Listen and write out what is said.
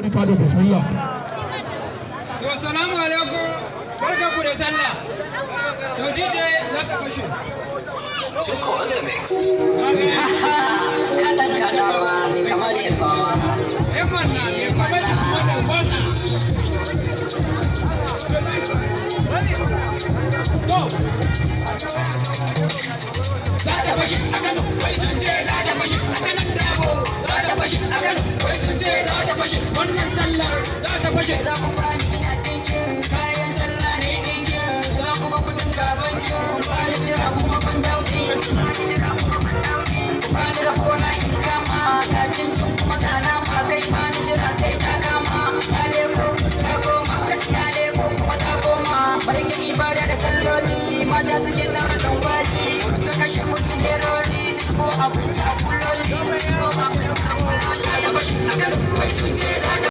Ricardo, bismillah. Yo, salamu alaikum. Barka ku da sallah. Yo, DJ za ka fashe. Zuko on the mix. Kaɗan kaɗawa mai kamar yarbawa. Yamanna, ya kuma da kuma da wannan. Go. Za ta fashe a Kano, wai sun ce za ta fashe a Kanan Dabo. Za ta fashe a Kano, wai sun ce za ta fashe wannan sallar. Za ta fashe. Za ku bani ina tinkin kayan sallah ne tinkin. Za ku ba kudin gaban kin bani jira kuma ban dauki. Bani da bola in kama ga cincin kuma ga nama kai bani jira sai ta kama. Ta leko ta goma ta leko kuma ta goma. Barkin ibada da salloli mata suke ɗaura dangwali. Ka kashe musu nerori su zubo abinci a kuloli. Za ta fashe a Kano, wai sun ce za ta